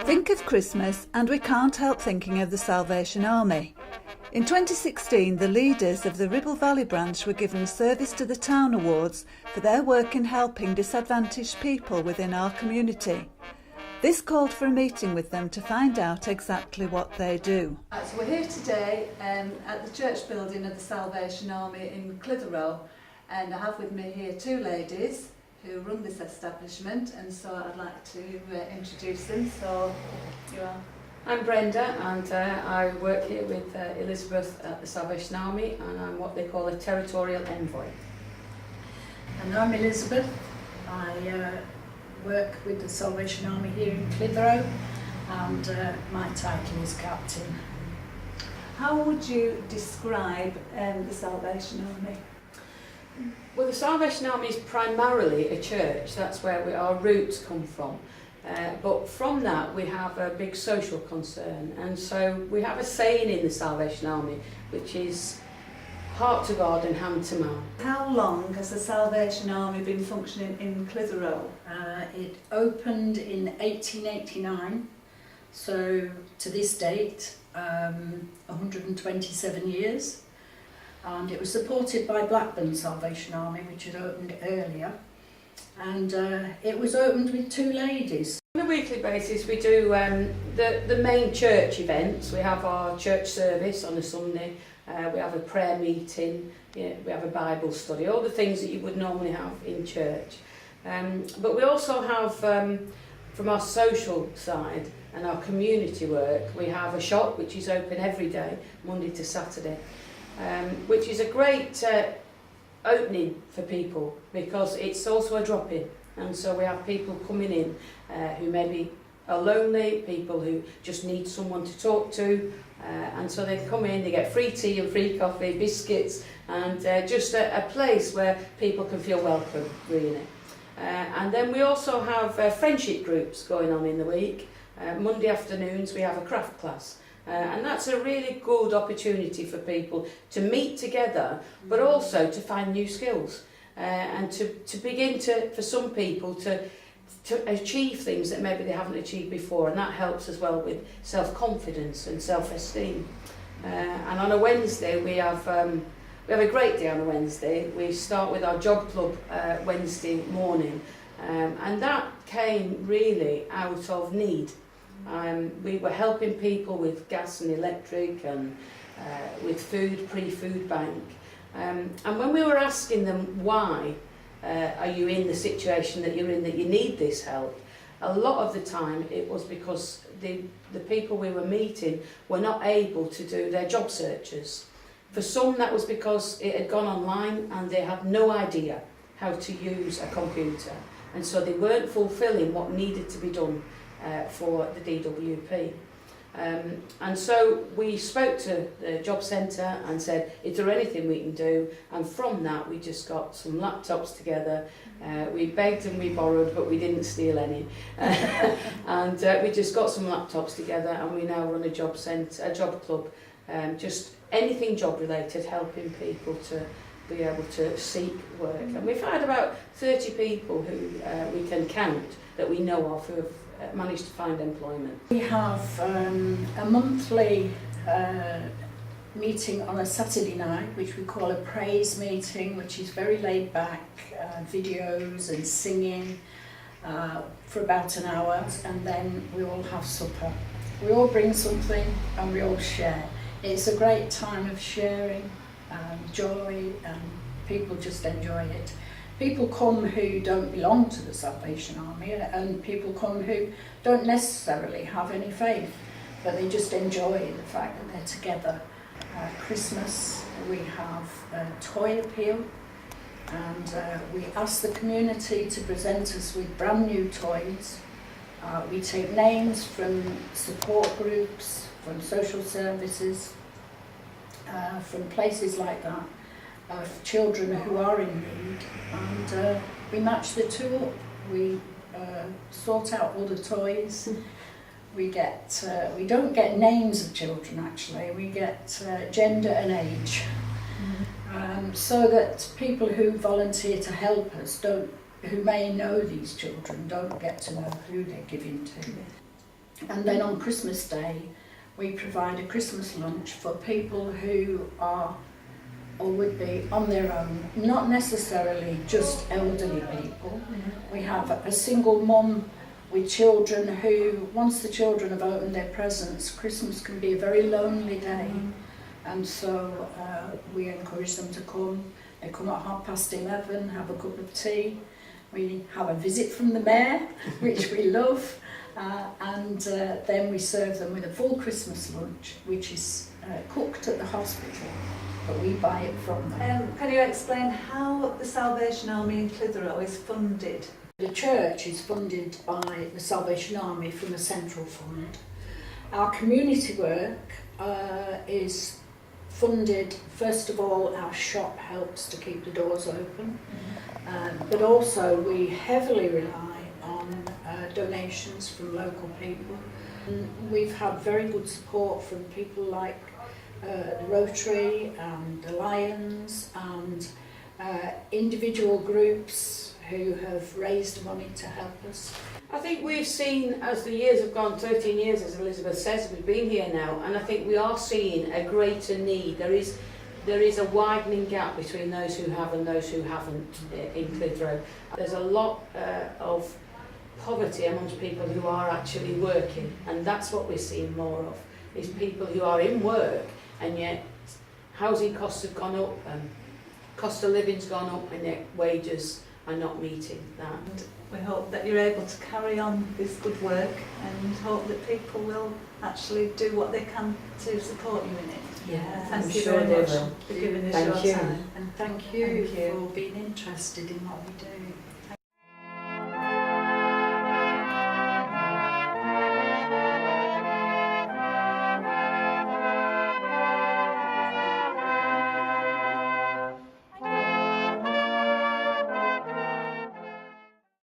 Think of Christmas and we can't help thinking of the Salvation Army. In 2016, the leaders of the Ribble Valley branch were given Service to the Town Awards for their work in helping disadvantaged people within our community. This called for a meeting with them to find out exactly what they do. So we're here today at the church building of the Salvation Army in Clitheroe, and I have with me here two ladies who run this establishment, and so I'd like to introduce them. So you are? I'm Brenda, and I work here with Elizabeth at the Salvation Army, and I'm what they call a territorial envoy. And I'm Elizabeth. I work with the Salvation Army here in Clitheroe, and my title is Captain. How would you describe the Salvation Army? Well, the Salvation Army is primarily a church. That's where our roots come from. But from that we have a big social concern, and so we have a saying in the Salvation Army which is heart to God and hand to man. How long has the Salvation Army been functioning in Clitheroe? It opened in 1889, so to this date 127 years. And it was supported by Blackburn Salvation Army, which had opened earlier, and it was opened with two ladies. On a weekly basis we do the main church events. We have our church service on a Sunday, we have a prayer meeting, we have a Bible study, all the things that you would normally have in church. But we also have, from our social side and our community work, we have a shop which is open every day, Monday to Saturday. Which is a great opening for people because it's also a drop-in, and so we have people coming in who maybe are lonely, people who just need someone to talk to, and so they come in, they get free tea and free coffee, biscuits, and just a place where people can feel welcome, really. And then we also have friendship groups going on in the week. Monday afternoons we have a craft class. And that's a really good opportunity for people to meet together, but also to find new skills and to begin to, for some people, to achieve things that maybe they haven't achieved before, and that helps as well with self-confidence and self-esteem. And on a Wednesday we have a great day on a Wednesday. We start with our job club Wednesday morning, and that came really out of need. We were helping people with gas and electric and with food, pre-food bank. And when we were asking them why are you in the situation that you're in, that you need this help, a lot of the time it was because the people we were meeting were not able to do their job searches. For some that was because it had gone online and they had no idea how to use a computer, and so they weren't fulfilling what needed to be done for the DWP. And so we spoke to the job centre and said, is there anything we can do? And from that we just got some laptops together. We begged and we borrowed, but we didn't steal any. And we just got some laptops together, and we now run a job club, just anything job related, helping people to be able to seek work. And we've had about 30 people who we can count that we know of who have managed to find employment. We have a monthly meeting on a Saturday night, which we call a praise meeting, which is very laid back, videos and singing for about an hour, and then we all have supper. We all bring something and we all share. It's a great time of sharing joy, and people just enjoy it. People come who don't belong to the Salvation Army, and people come who don't necessarily have any faith, but they just enjoy the fact that they're together. Christmas, we have a toy appeal, and we ask the community to present us with brand new toys. We take names from support groups, from social services, from places like that, of children who are in need, and we match the two up. We sort out all the toys. We don't get names of children actually, we get gender and age, so that people who volunteer to help us who may know these children don't get to know who they're giving to. And then on Christmas Day, we provide a Christmas lunch for people who are or would be on their own, not necessarily just elderly people. We have a single mum with children who, once the children have opened their presents, Christmas can be a very lonely day. And so we encourage them to come. They come at 11:30, have a cup of tea. We have a visit from the mayor, which we love. And then we serve them with a full Christmas lunch, which is cooked at the hospital, but we buy it from them. Can you explain how the Salvation Army in Clitheroe is funded? The church is funded by the Salvation Army from a central fund. Our community work is funded, first of all, our shop helps to keep the doors open, but also we heavily rely on donations from local people. We've had very good support from people like the Rotary and the Lions and individual groups who have raised money to help us. I think we've seen, as the years have gone, 13 years as Elizabeth says, we've been here now, and I think we are seeing a greater need. There is a widening gap between those who have and those who haven't in Clitheroe. There's a lot of poverty amongst people who are actually working, and that's what we're seeing more of, is people who are in work and yet housing costs have gone up and cost of living's gone up and yet wages are not meeting that. And we hope that you're able to carry on this good work and hope that people will actually do what they can to support you in it. Yeah, Thank I'm you sure very they much will. for giving us Thank your you. time. And thank you Thank you. for being interested in what we do.